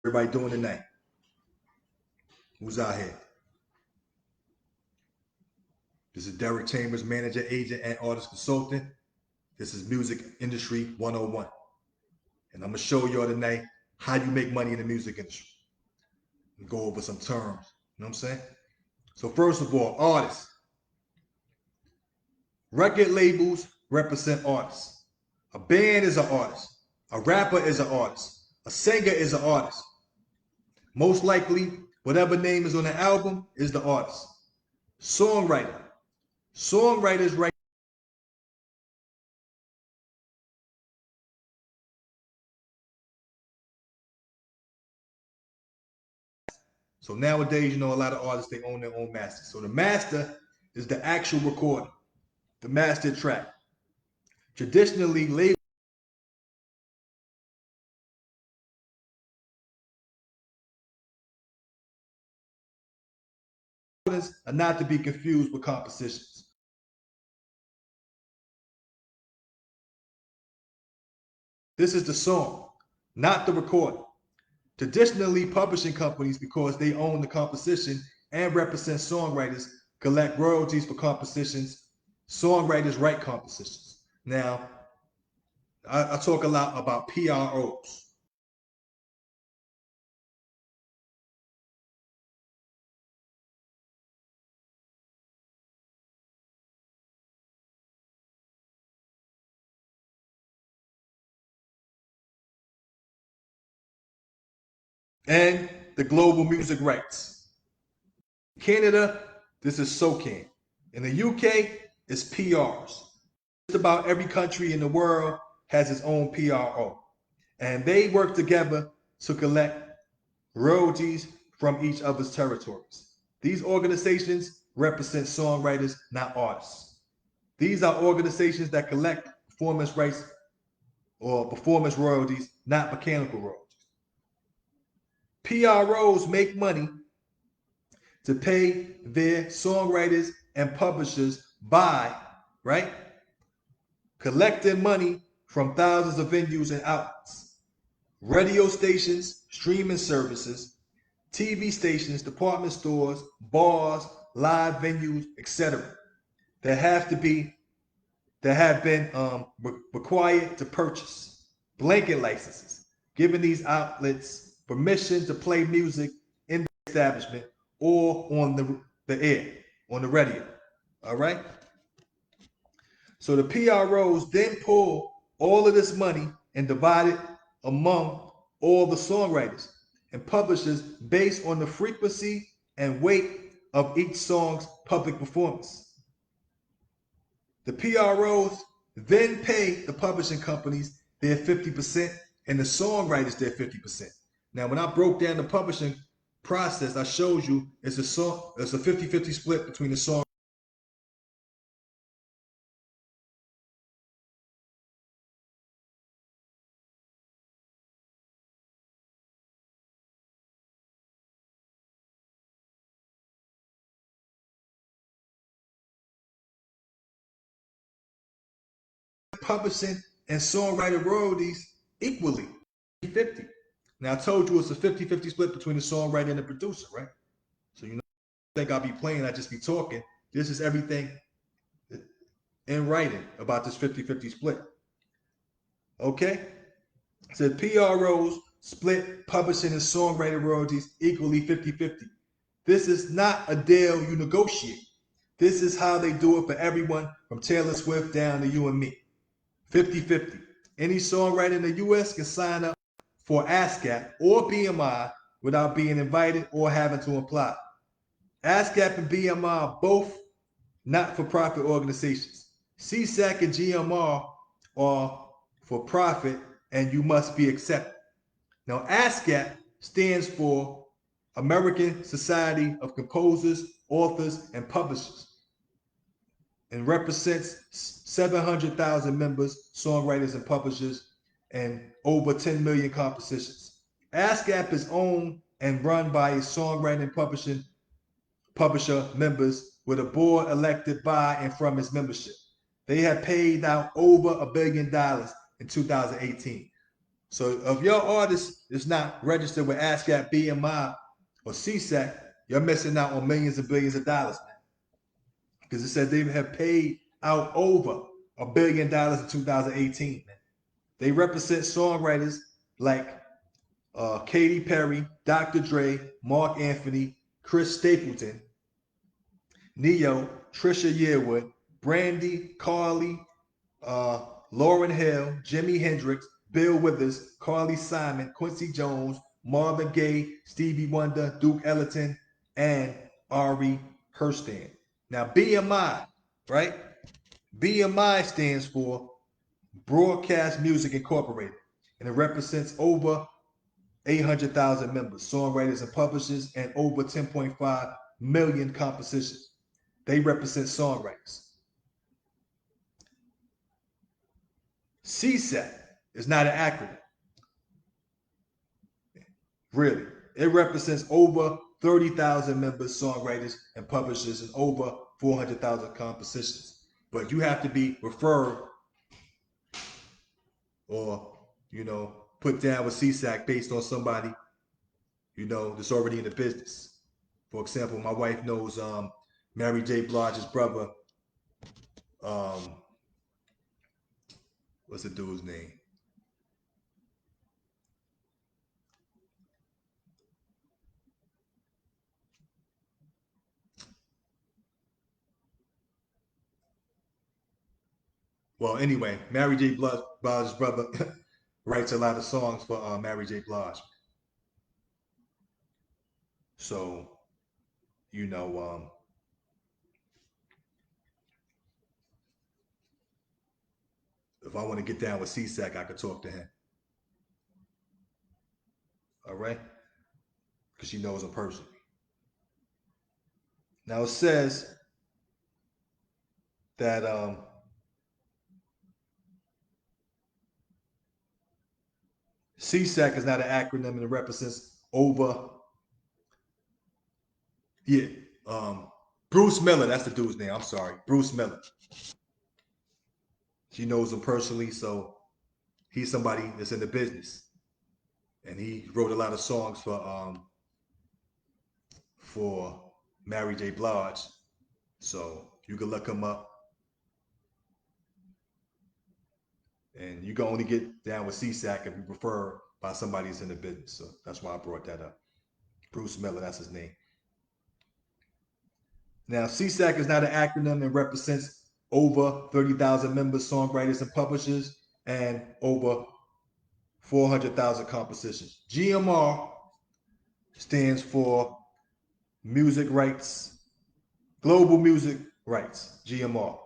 Everybody doing tonight? Who's out here? This is Derek Chambers, manager, agent, and artist consultant. This is Music Industry 101. And I'm going to show y'all tonight how you make money in the music industry. And go over some terms. You know what I'm saying? So first of all, artists. Record labels represent artists. A band is an artist. A rapper is an artist. A singer is an artist. Most likely, whatever name is on the album is the artist. Songwriter. Songwriters write. So nowadays, a lot of artists, they own their own masters. So the master is the actual recording, the master track. Traditionally, labels are not to be confused with compositions. This is the song, not the recording. Traditionally, publishing companies, because they own the composition and represent songwriters, collect royalties for compositions. Songwriters write compositions. Now, I talk a lot about PROs. And the global music rights. Canada, this is SOCAN. In the UK, it's PRs. Just about every country in the world has its own PRO. And they work together to collect royalties from each other's territories. These organizations represent songwriters, not artists. These are organizations that collect performance rights or performance royalties, not mechanical royalties. PROs make money to pay their songwriters and publishers by, right, collecting money from thousands of venues and outlets, radio stations, streaming services, TV stations, department stores, bars, live venues, etc. that have been required to purchase blanket licenses, giving these outlets permission to play music in the establishment or on the air, on the radio. All right? So the PROs then pull all of this money and divide it among all the songwriters and publishers based on the frequency and weight of each song's public performance. The PROs then pay the publishing companies their 50% and the songwriters their 50%. Now, when I broke down the publishing process, I showed you it's a 50-50 split between the song. Publishing and songwriter royalties equally, 50. Now, I told you it's a 50-50 split between the songwriter and the producer, right? So you think I'll be playing, I just be talking. This is everything in writing about this 50-50 split. Okay? So PROs split publishing and songwriter royalties equally 50-50. This is not a deal you negotiate. This is how they do it for everyone from Taylor Swift down to you and me. 50-50. Any songwriter in the US can sign up for ASCAP or BMI without being invited or having to apply. ASCAP and BMI are both not-for-profit organizations. CSAC and GMR are for profit and you must be accepted. Now, ASCAP stands for American Society of Composers, Authors, and Publishers and represents 700,000 members, songwriters, and publishers, and over 10 million compositions. ASCAP is owned and run by its songwriting and publisher members with a board elected by and from its membership. They have paid out over $1 billion in 2018. So if your artist is not registered with ASCAP, BMI, or CSAC, you're missing out on millions and billions of dollars, man. Because it said they have paid out over $1 billion in 2018, man. They represent songwriters like Katy Perry, Dr. Dre, Mark Anthony, Chris Stapleton, Neo, Trisha Yearwood, Brandy, Carly, Lauryn Hill, Jimi Hendrix, Bill Withers, Carly Simon, Quincy Jones, Marvin Gaye, Stevie Wonder, Duke Ellington, and Ari Herstand. Now, BMI, right? BMI stands for Broadcast Music Incorporated, and it represents over 800,000 members, songwriters and publishers, and over 10.5 million compositions. They represent songwriters. CSAC is not an acronym. Really. It represents over 30,000 members, songwriters, and publishers, and over 400,000 compositions. But you have to be referred or, put down with CSAC based on somebody, that's already in the business. For example, my wife knows Mary J. Blige's brother. What's the dude's name? Well, anyway, Mary J. Blige's brother writes a lot of songs for Mary J. Blige. So, you know, if I want to get down with CSAC, I could talk to him. All right? Because she knows him personally. Now, it says that CSAC is not an acronym and it represents over, yeah, Bruce Miller, that's the dude's name. I'm sorry, Bruce Miller. She knows him personally, so he's somebody that's in the business. And he wrote a lot of songs for Mary J. Blige. So you can look him up. And you can only get down with CSAC if you prefer by somebody that's in the business. So that's why I brought that up. Bruce Miller, that's his name. Now, CSAC is not an acronym and represents over 30,000 members, songwriters, and publishers, and over 400,000 compositions. GMR stands for Music Rights, Global Music Rights, GMR.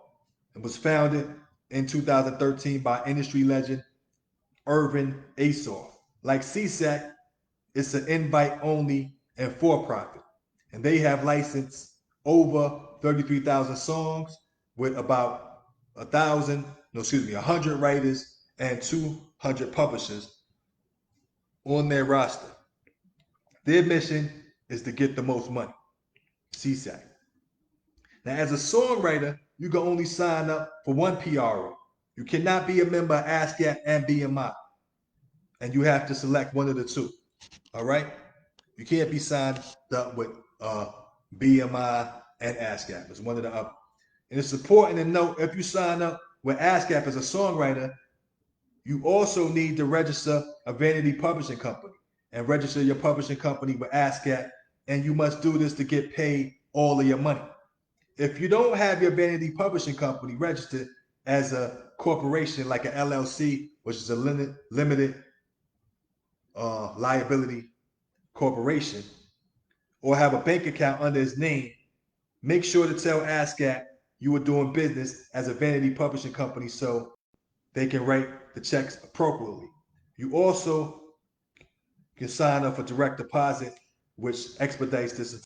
It was founded in 2013 by industry legend Irvin Azoff. Like CSAC, it's an invite only and for profit. And they have licensed over 33,000 songs with about 100 writers and 200 publishers on their roster. Their mission is to get the most money. CSAC. Now, as a songwriter, you can only sign up for one PRO. You cannot be a member of ASCAP and BMI. And you have to select one of the two. All right? You can't be signed up with BMI and ASCAP. It's one of the other. And it's important to note if you sign up with ASCAP as a songwriter, you also need to register a vanity publishing company and register your publishing company with ASCAP. And you must do this to get paid all of your money. If you don't have your vanity publishing company registered as a corporation like an LLC, which is a limited liability corporation, or have a bank account under his name, make sure to tell ASCAP you are doing business as a vanity publishing company so they can write the checks appropriately. You also can sign up for direct deposit, which expedites this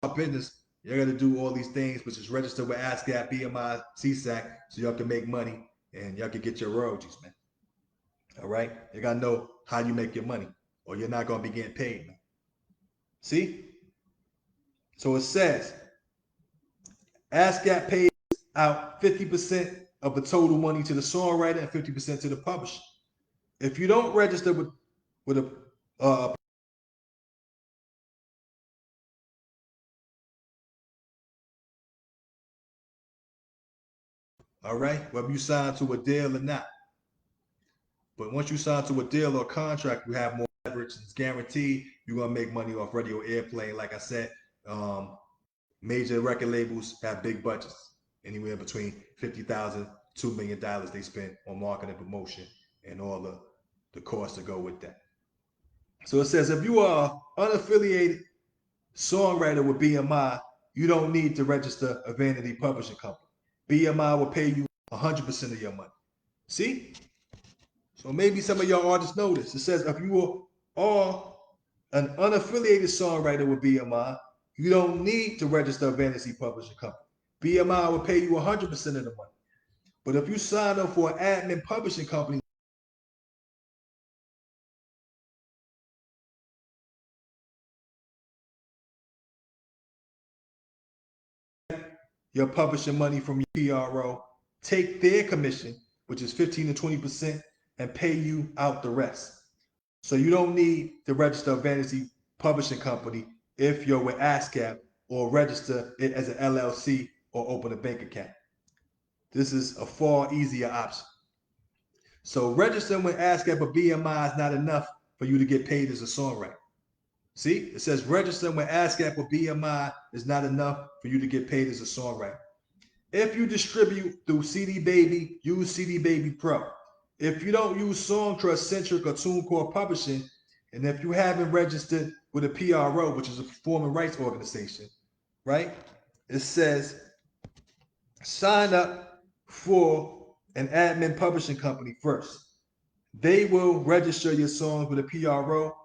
business, you got to do all these things, which is register with ASCAP, BMI, CSAC, so y'all can make money and y'all can get your royalties, man. All right? You got to know how you make your money, or you're not going to be getting paid, man. See? So it says ASCAP pays out 50% of the total money to the songwriter and 50% to the publisher. If you don't register with a all right, whether you sign to a deal or not. But once you sign to a deal or a contract, you have more leverage. It's guaranteed you're gonna make money off radio airplay. Like I said, major record labels have big budgets, anywhere between $50,000, $2 million they spend on marketing and promotion and all the costs that go with that. So it says if you are unaffiliated songwriter with BMI, you don't need to register a vanity publishing company. BMI will pay you 100% of your money. See? So maybe some of y'all artists know this. It says if you are an unaffiliated songwriter with BMI, you don't need to register a vanity publishing company. BMI will pay you 100% of the money. But if you sign up for an admin publishing company, you're publishing money from your PRO, take their commission, which is 15 to 20%, and pay you out the rest. So you don't need to register a vanity publishing company if you're with ASCAP, or register it as an LLC or open a bank account. This is a far easier option. So registering with ASCAP or BMI is not enough for you to get paid as a songwriter. See, it says registering with ASCAP or BMI is not enough for you to get paid as a songwriter. If you distribute through CD Baby, use CD Baby Pro. If you don't use Songtrust, Centric, or TuneCore Publishing, and if you haven't registered with a PRO, which is a performing rights organization, right? It says sign up for an admin publishing company first. They will register your songs with a PRO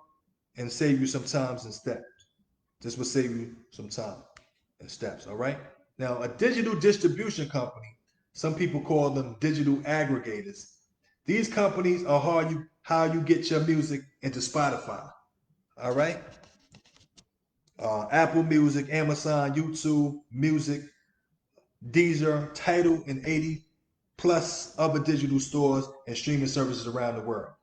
and save you some time and steps. This will save you some time and steps, all right? Now, a digital distribution company, some people call them digital aggregators. These companies are how you get your music into Spotify, all right? Apple Music, Amazon, YouTube Music, Deezer, Tidal, and 80 plus other digital stores and streaming services around the world.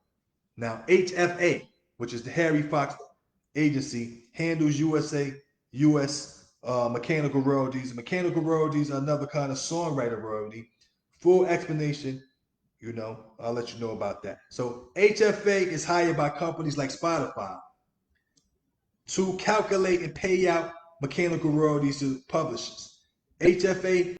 Now, HFA, which is the Harry Fox agency, handles US mechanical royalties. Mechanical royalties are another kind of songwriter royalty. Full explanation, I'll let you know about that. So HFA is hired by companies like Spotify to calculate and pay out mechanical royalties to publishers. HFA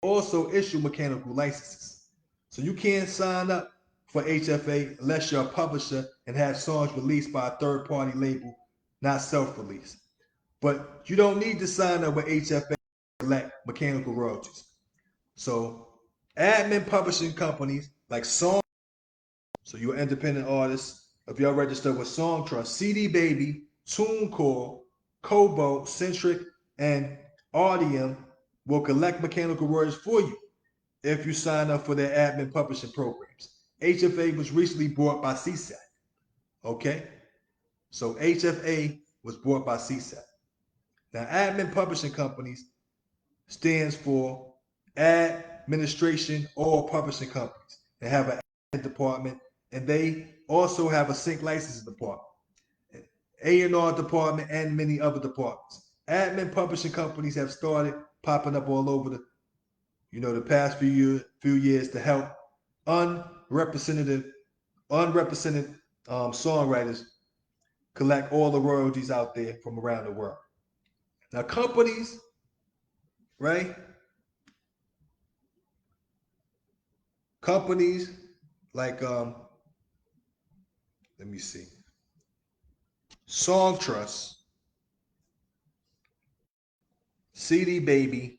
also issue mechanical licenses. So you can't sign up for HFA unless you're a publisher and have songs released by a third-party label, not self-released. But you don't need to sign up with HFA to collect mechanical royalties. So admin publishing companies like Song, so you're an independent artist, if you're registered with Songtrust, CD Baby, TuneCore, Kobo, Centric, and Audium will collect mechanical royalties for you if you sign up for their admin publishing programs. HFA was recently bought by CSAC. Okay? So HFA was bought by CSAC. Now, admin publishing companies stands for administration or publishing companies. They have an admin department, and they also have a sync licensing department, A&R department, and many other departments. Admin publishing companies have started popping up all over the past few years to help unrepresented songwriters collect all the royalties out there from around the world. Now, companies, right? Companies like let me see, Songtrust, CD Baby,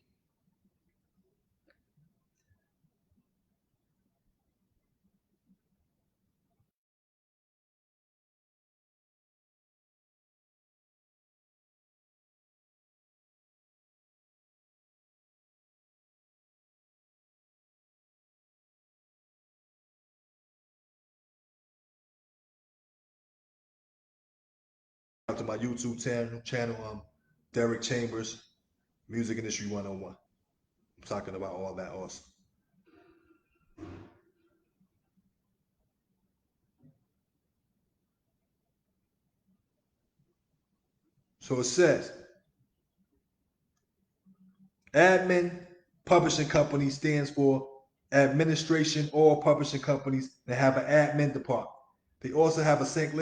to my YouTube channel, Derek Chambers, Music Industry 101. I'm talking about all that also. So it says, admin publishing company stands for administration or publishing companies that have an admin department. They also have a sync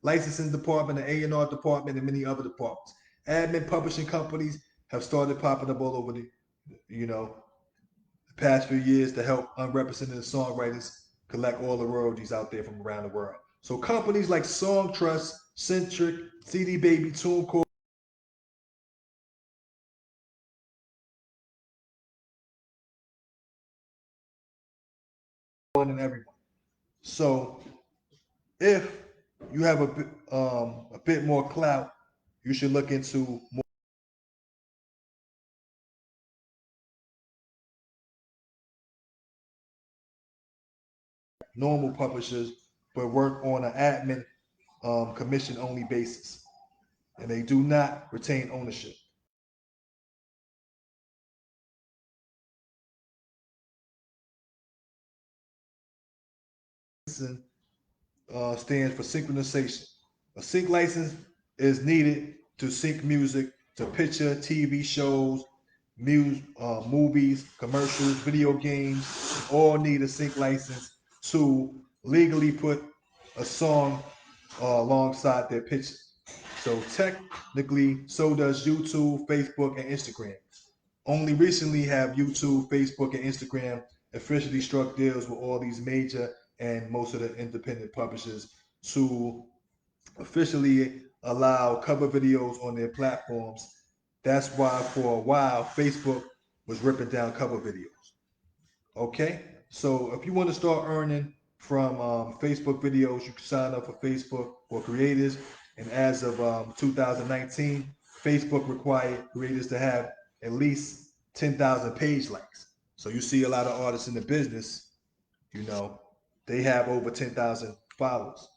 licensing department, an A&R department, and many other departments. Admin publishing companies have started popping up all over the past few years to help unrepresented songwriters collect all the royalties out there from around the world. So companies like Songtrust, Centric, CD Baby, TuneCore, and everyone. So if you have a bit more clout, you should look into more normal publishers, but work on an admin commission only basis, and they do not retain ownership. Stands for synchronization. A sync license is needed to sync music to picture, TV shows, movies, commercials, video games. All need a sync license to legally put a song alongside their picture. So technically, so does YouTube, Facebook, and Instagram. Only recently have YouTube, Facebook, and Instagram officially struck deals with all these major and most of the independent publishers to officially allow cover videos on their platforms. That's why for a while Facebook was ripping down cover videos. Okay, so if you want to start earning from Facebook videos, you can sign up for Facebook for creators. And as of 2019, Facebook required creators to have at least 10,000 page likes. So you see a lot of artists in the business, they have over 10,000 followers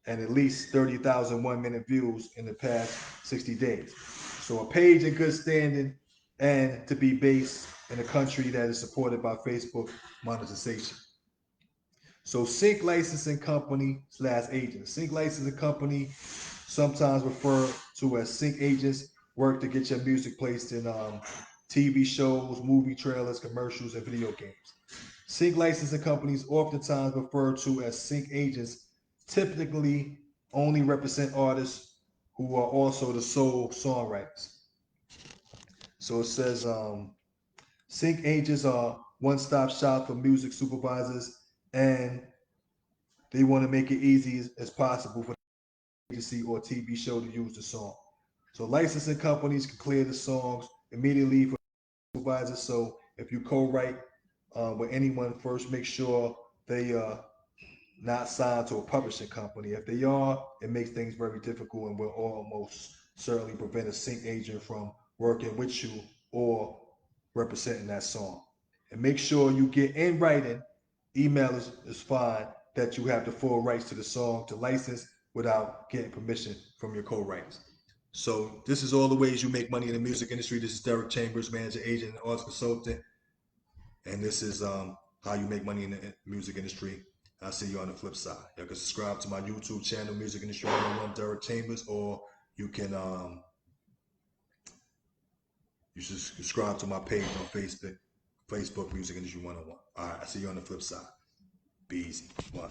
and at least 30,000 1-minute views in the past 60 days. So a page in good standing and to be based in a country that is supported by Facebook monetization. So sync licensing company / agent. Sync licensing company, sometimes referred to as sync agents, work to get your music placed in TV shows, movie trailers, commercials, and video games. Sync licensing companies, oftentimes referred to as sync agents, typically only represent artists who are also the sole songwriters. So it says sync agents are one-stop shop for music supervisors, and they want to make it easy as possible for the agency or TV show to use the song. So licensing companies can clear the songs immediately for supervisors. So if you co-write with anyone, first make sure they not signed to a publishing company. If they are, it makes things very difficult and will almost certainly prevent a sync agent from working with you or representing that song. And make sure you get in writing, email is fine, that you have the full rights to the song to license without getting permission from your co-writers. So this is all the ways you make money in the music industry. This is Derek Chambers, manager, agent, and arts consultant. And this is how you make money in the music industry. I'll see you on the flip side. You can subscribe to my YouTube channel, Music Industry 101, Derek Chambers, or you can you should subscribe to my page on Facebook, Music Industry 101. All right, I'll see you on the flip side. Be easy. One.